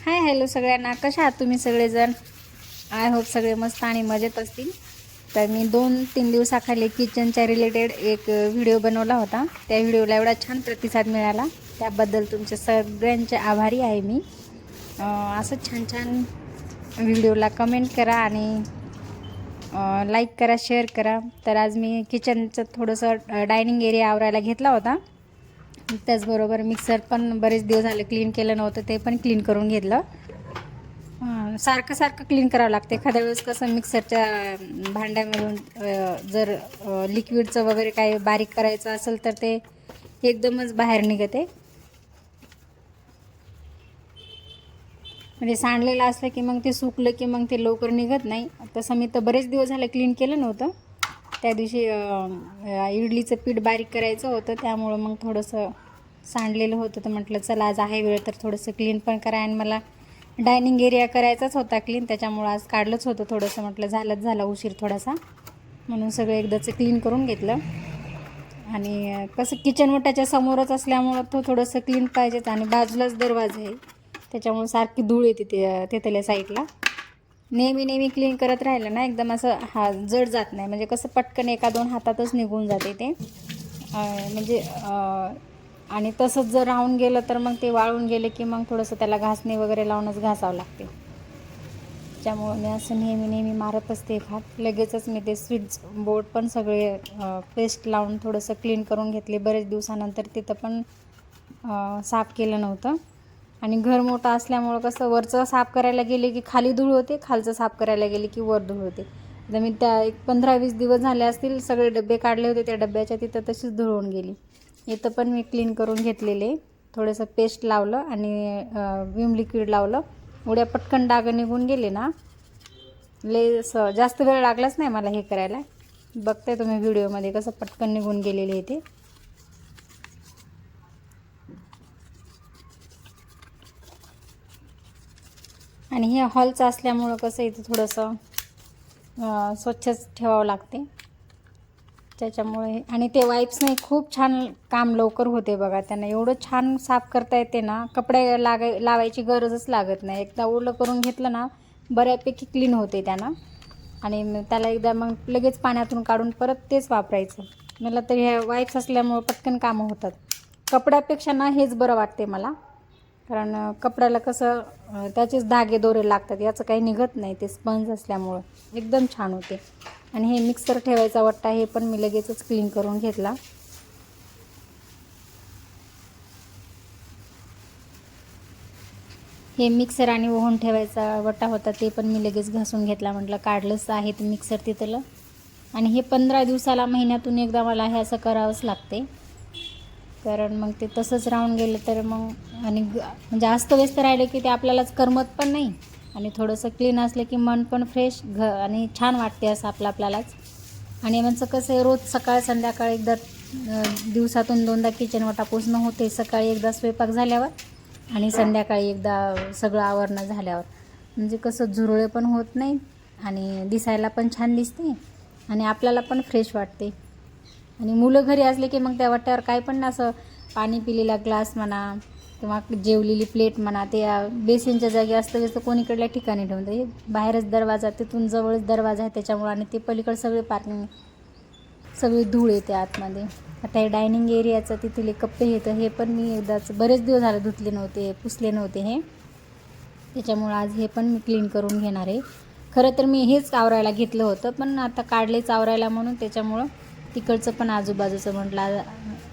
Hi hello सगळ्यांना, कशा आहात तुम्ही सगळेजण? आय होप सगळे मस्त आणि मजेत असतील. तर मी 2-3 दिवसाखाली किचनच्या रिलेटेड एक व्हिडिओ बनवला होता. त्या व्हिडिओला एवढा छान प्रतिसाद मिळाला, त्याबद्दल तुमचे सगळ्यांचे आभारी आहे मी. असं छान छान व्हिडिओला कमेंट करा आणि लाईक करा, शेअर करा. तर आज मी किचनचं थोडंसं डायनिंग एरिया आवरायला घेतला होता. त्याचबरोबर मिक्सर पण बरेच दिवस झाले क्लीन केलं नव्हतं, ते पण क्लीन करून घेतलं. सारखं सारखं क्लीन करावं लागते. एखाद्या वेळेस कसं मिक्सरच्या भांड्यामधून जर लिक्विडचं वगैरे काही बारीक करायचं असेल तर ते एकदमच बाहेर निघते. म्हणजे सांडलेलं असलं की मग ते सुकलं की मग ते लवकर निघत नाही. तसं मी तर बरेच दिवस झाले क्लीन केलं नव्हतं. त्या दिवशी इडलीचं पीठ बारीक करायचं होतं, त्यामुळं मग थोडंसं सांडलेलं होतं. तर म्हटलं चला आज आहे वेळ तर थोडंसं क्लीन पण करा. आणि मला डायनिंग एरिया करायचाच होता क्लीन, त्याच्यामुळं आज काढलंच होतं थोडंसं. म्हटलं झाला उशीर थोडासा, म्हणून सगळं एकदाचं क्लीन करून घेतलं. आणि कसं किचन ओट्याच्या समोरच असल्यामुळं तो थोडंसं क्लीन पाहिजेच. आणि बाजूलाच दरवाजा आहे, त्याच्यामुळे सारखी धूळ येते तेथल्या साईडला. नेहमी क्लीन करत राहिलं ना एकदम असं जड जात नाही. म्हणजे कसं पटकन 1-2 हातातच निघून जाते ते. म्हणजे आणि तसंच जर राहून गेलं तर मग ते वाळून गेले की मग थोडंसं त्याला घासणी वगैरे लावूनच घासावं लागते. त्यामुळं मी असं नेहमी मारत असते हात. लगेचच मी ते स्विच बोर्ड पण सगळे पेस्ट लावून थोडंसं क्लीन करून घेतले. बरेच दिवसानंतर तिथं पण साफ केलं नव्हतं. आणि घर मोठं असल्यामुळं कसं वरचं साफ करायला गेले की खाली धूळ होते, खालचं साफ करायला गेले की वर धूळ होते. तर मी त्या एक 15-20 दिवस झाले असतील, सगळे डबे काढले होते, त्या डब्याच्या तिथं तशीच धूळ होऊन गेली. इथं पण मी क्लीन करून घेतलेले. थोडंसं पेस्ट लावलं आणि विम लिक्विड लावलं. एवढ्या पटकन डाग निघून गेले ना, जास्त वेळ लागलाच नाही मला हे करायला. बघताय तुम्ही व्हिडिओमध्ये कसं पटकन निघून गेलेले ते. आणि हे हॉलचं असल्यामुळं कसं इथं थोडंसं स्वच्छच ठेवावं लागते. त्याच्यामुळे आणि ते वाईप्सने खूप छान काम लवकर होते बघा. त्यांना एवढं छान साफ करता येते ना, कपडे लावायची गरजच लागत नाही. एकदा ओलं करून घेतलं ना, बऱ्यापैकी क्लीन होते त्यानं. आणि त्याला एकदा मग लगेच पाण्यातून काढून परत तेच वापरायचं. मला तर ह्या वाईप्स असल्यामुळं पटकन कामं होतात. कपड्यापेक्षा ना हेच बरं वाटते मला. कारण कपड्याला कसं त्याचेच धागे दोरे लागतात, याचं काही निघत नाही. ते स्पंज असल्यामुळं एकदम छान होते. आणि हे मिक्सर ठेवायचा वट्टा हे पण मी लगेचच क्लीन करून घेतला. हे मिक्सर आणि ओव्हन ठेवायचा वट्टा होता, ते पण मी लगेच घासून घेतला. म्हटलं काढलंच आहे ते मिक्सर तिथलं. आणि हे 15 दिवसाला महिन्यातून एकदा मला हे असं करावंच लागते. कारण मग ते तसंच राहून गेलं तर मग आणि म्हणजे अस्तव्यस्त राहिलं की ते आपल्यालाच करमत पण नाही. आणि थोडंसं क्लीन असलं की मन पण फ्रेश आणि छान वाटते असं आपल्यालाच. आणि म्हणजे कसं आहे, रोज सकाळ संध्याकाळ एकदा दिवसातून 2दा किचन वाटा पुसणं होते. सकाळी एकदा स्वयंपाक झाल्यावर आणि संध्याकाळी एकदा सगळं आवरणं झाल्यावर. म्हणजे कसं झुरळे पण होत नाही आणि दिसायला पण छान दिसते आणि आपल्याला पण फ्रेश वाटते. आणि मुलं घरी असले की मग त्या वाट्यावर काय पण असं पाणी पिलेला ग्लास म्हणा किंवा जेवलेली प्लेट म्हणा, ते बेसिनच्या जागी असतं कोणीकडल्या ठिकाणी ठेवून हे बाहेरच दरवाजा, तिथून जवळच दरवाजा आहे त्याच्यामुळं. आणि ते पलीकडे सगळे पार्किंग सगळी धूळ येते आतमध्ये. आता हे डायनिंग एरियाचं तिथले कप्पे येतं, हे पण मी एकदाच बरेच दिवस झाले धुतले नव्हते, पुसले नव्हते हे. त्याच्यामुळं आज हे पण मी क्लीन करून घेणार आहे. खरं तर मी हेच आवरायला घेतलं होतं, पण आता काढलेच आवरायला म्हणून त्याच्यामुळं तिकडचं पण आजूबाजूचं म्हटलं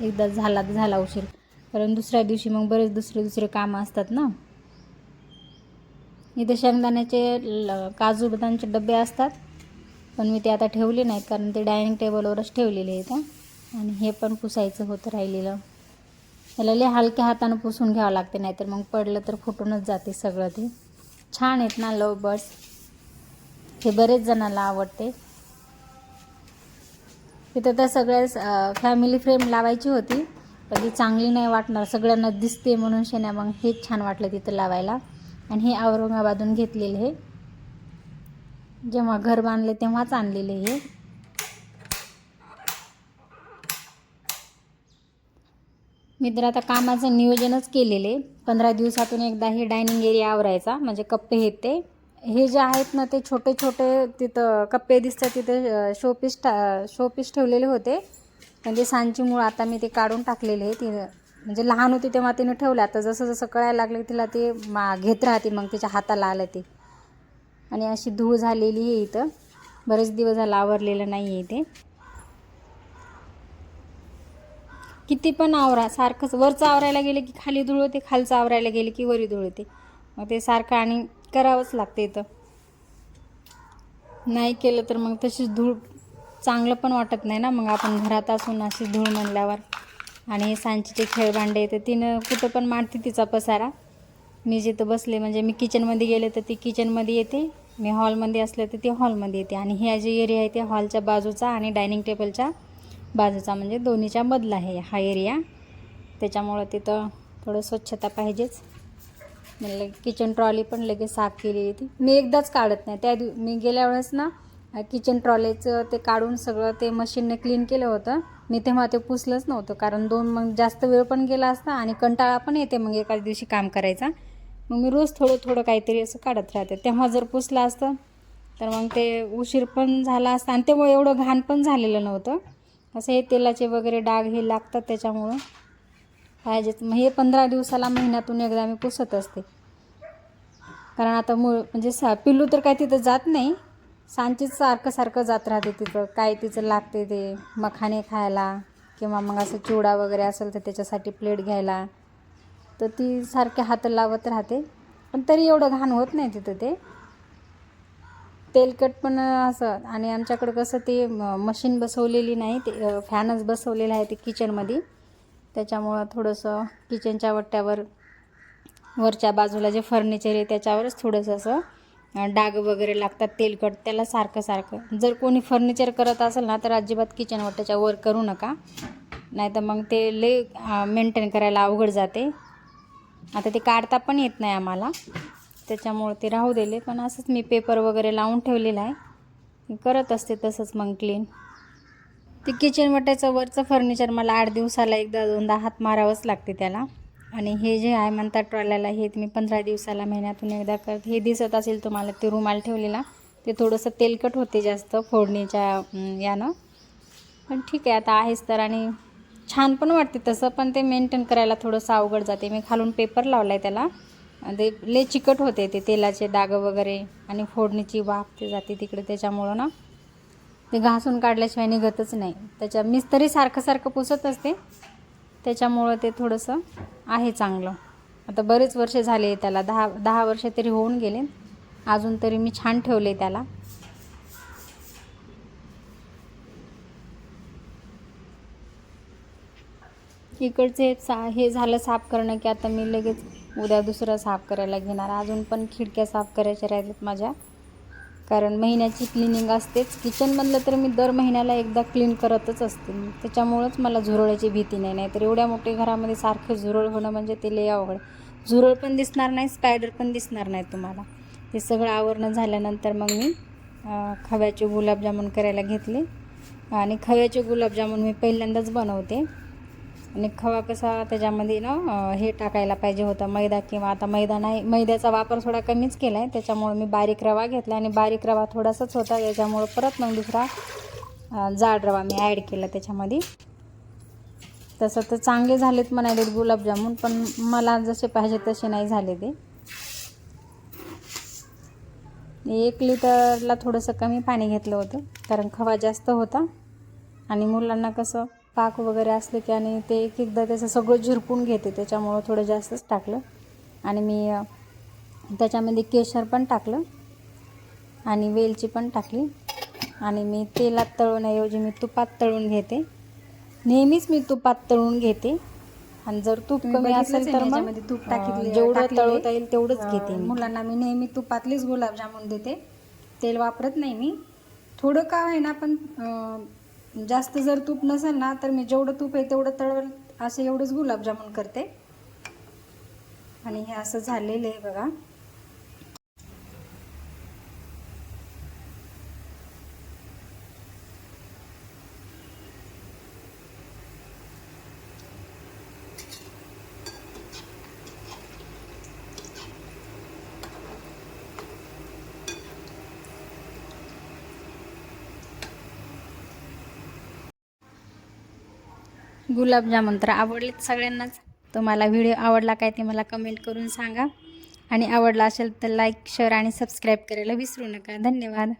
एकदा झाला उशीर. कारण दुसऱ्या दिवशी मग बरेच दुसरे कामं असतात ना. इथे शेंगदाण्याचे काजू बदामचे डबे असतात, पण मी ते आता ठेवले नाहीत कारण ते डायनिंग टेबलवरच ठेवलेले आहेत. आणि हे पण पुसायचं होतं राहिलेलं. त्याला लय हलक्या हातानं पुसून घ्यावं लागते, नाहीतर मग पडलं तर फुटूनच जाते सगळं. ते छान आहेत ना लव्ह बर्ड्स, हे बरेच जणांना आवडते. तिथं तर सगळ्या फॅमिली फ्रेम लावायची होती, पण ती चांगली नाही वाटणार, सगळ्यांना दिसते म्हणून शेण्या मग हेच छान वाटलं तिथं लावायला. आणि हे औरंगाबादून घेतलेले हे, जेव्हा घर बांधले तेव्हाच आणलेले हे. मी तर आता कामाचं नियोजनच केलेले 15 दिवसातून एकदा हे डायनिंग एरिया आवरायचा. म्हणजे कप्पे आहेत ते, हे जे आहेत ना ते छोटे छोटे तिथं कप्पे दिसतात तिथे शोपीस ठेवलेले होते. म्हणजे सांची मूळ आता मी ते काढून टाकलेले आहे. ती म्हणजे लहान होती तेव्हा तिने ठेवले, आता जसं जसं कळायला लागले तिला ते घेत राहते, मग तिच्या हाताला आलं ते. आणि अशी धूळ झालेली आहे इथं, बरेच दिवस झाला आवरलेलं नाही आहे ते. किती पण आवरा सारखंच, वरचं आवरायला गेले की खाली धूळ होते, खालचं आवरायला गेले की वरी धूळ होते. मग ते सारखं आणि करावंच लागते इथं. नाही केलं तर मग तशीच धूळ चांगलं पण वाटत नाही ना, मग आपण घरात असून अशी धूळ म्हणल्यावर. आणि हे सांचीचे खेळभांडे तर तिनं कुठं पण मांडते तिचा पसारा. मी जिथं बसले म्हणजे मी किचनमध्ये गेले तर ती किचनमध्ये येते, मी हॉलमध्ये असले तर ती हॉलमध्ये येते. आणि हे जे एरिया आहे ते हॉलच्या बाजूचा आणि डायनिंग टेबलच्या बाजूचा, म्हणजे दोन्हीच्या मधला आहे हा एरिया. त्याच्यामुळं तिथं थोडं स्वच्छता पाहिजेच. म्हणलं किचन ट्रॉली पण लगेच साफ केलेली ती मी एकदाच काढत नाही. मी गेल्या वेळेस ना किचन ट्रॉलीचं ते काढून सगळं ते मशीनने क्लीन केलं होतं. मी तेव्हा ते पुसलंच नव्हतं, कारण मग जास्त वेळ पण गेला असता आणि कंटाळा पण येते मग एकाच दिवशी काम करायचा. मग मी रोज थोडं थोडं काहीतरी असं काढत राहते. तेव्हा जर पुसलं असतं तर मग ते उशीर पण झाला असता आणि तेव्हा एवढं घाण पण झालेलं नव्हतं. असं हे तेलाचे वगैरे डाग हे लागतात त्याच्यामुळं पाहिजेच. मग हे 15 दिवसाला महिन्यातून एकदा मी पुसत असते. कारण आता म्हणजे पिल्लू तर काय तिथं जात नाही, सांचीच सारखं सारखं जात राहते तिथं. काय तिचं लागते ते मखाने खायला किंवा मग असं चिवडा वगैरे असेल तर त्याच्यासाठी प्लेट घ्यायला, तर ती सारखे हात लावत राहते. पण तरी एवढं घाण होत नाही तिथं. ते तेलकट पण असं. आणि आमच्याकडं कसं ते मशीन बसवलेली नाही, ते फॅनच बसवलेला आहे ते किचनमध्ये. त्याच्यामुळं थोडंसं किचनच्या वट्ट्यावर वरच्या बाजूला जे फर्निचर आहे त्याच्यावरच थोडंसं असं डाग वगैरे लागतात तेलकट. त्याला सारखं सारखं जर कोणी फर्निचर करत असेल ना तर अजिबात किचन वट्ट्याच्या वर करू नका, नाही तर मग ते मेंटेन करायला अवघड जाते. आता ते काढता पण येत नाही आम्हाला, त्याच्यामुळे ते राहू दिले. पण असंच मी पेपर वगैरे लावून ठेवलेलं आहे, करत असते तसंच मग क्लीन. ते किचन वट्ट्याचं वरचं फर्निचर मला 8 दिवसाला एकदा दोनदा हात मारावंच लागते त्याला. आणि हे जे आहे म्हणतात ट्रॉल्याला, हे मी 15 दिवसाला महिन्यातून एकदा हे दिसत असेल तुम्हाला ते रुमाल ठेवलेला, ते थोडंसं तेलकट होते जास्त फोडणीच्या यानं. पण ठीक आहे आता आहेच तर. आणि छान पण वाटते तसं, पण ते मेंटेन करायला थोडंसं अवघड जाते. मी खालून पेपर लावला आहे त्याला, ते लय चिकट होते ते तेलाचे डाग वगैरे आणि फोडणीची वाफ ते जाते तिकडे. त्याच्यामुळं ना ते घासून काढल्याशिवाय निघतच नाही. मीच तरी सारखं सारखं पुसत असते, त्याच्यामुळं ते थोडंसं आहे चांगलं. आता बरेच वर्ष झाले त्याला, 10 वर्ष तरी होऊन गेले, अजून तरी मी छान ठेवले त्याला. इकडचे हे झालं साफ करणं की आता मी लगेच उद्या दुसरं साफ करायला घेणार. अजून पण खिडक्या साफ करायच्या राहिल्यात माझ्या, कारण महिन्याची क्लिनिंग असतेच. किचनमधलं तर मी दर महिन्याला एकदा क्लीन करतच असते. त्याच्यामुळंच मला झुरळाची भीती नाही. नाहीतर एवढ्या मोठ्या घरामध्ये सारखं झुरळ होणं म्हणजे ते लय अवघड. झुरळ पण दिसणार नाही, स्पायडर पण दिसणार नाही तुम्हाला. ते सगळं आवरणं झाल्यानंतर मग मी खव्याचे गुलाबजामुन करायला घेतले. आणि खव्याचे गुलाबजामुन मी पहिल्यांदाच बनवते. आणि खवा कसा त्याच्यामध्ये ना हे टाकायला पाहिजे होतं, मैदा. किंवा आता मैदा नाही, मैद्याचा वापर थोडा कमीच केला आहे. त्याच्यामुळे मी बारीक रवा घेतला आणि बारीक रवा थोडासाच होता, त्याच्यामुळं परत मग दुसरा जाड रवा मी ॲड केला त्याच्यामध्ये. तसं तर चांगले झालेत म्हणालेत गुलाबजामुन, पण मला जसे पाहिजे तसे नाही झाले ते. 1 लिटरला थोडंसं कमी पाणी घेतलं होतं, कारण खवा जास्त होता. आणि मुलांना कसं पाक वगैरे असलं की आणि ते एकदा त्याचं सगळं झिरपून घेते, त्याच्यामुळं थोडं जास्तच टाकलं. आणि मी त्याच्यामध्ये केशर पण टाकलं आणि वेलची पण टाकली. आणि मी तेलात तळण्याऐवजी मी तुपात तळून घेते. नेहमीच मी तुपात तळून घेते. आणि जर तूप कमी असेल तर मग तूप जेवढं तळवता येईल तेवढंच घेते. मुलांना मी नेहमी तुपातलेच गुलाबजामुन देते, तेल वापरत नाही मी. थोडं का होईना, पण जास्त जर तूप नसेल ना तर मी जेवढं तूप आहे तेवढं तळवल असं एवढंच गुलाबजामुन करते. आणि हे असं झालेलं आहे बघा. गुलाबजामुन तर आवडलेत सगळ्यांनाच. तुम्हाला व्हिडिओ आवडला काय ते मला कमेंट करून सांगा. आणि आवडला असेल तर लाईक, शेअर आणि सबस्क्राईब करायला विसरू नका. धन्यवाद.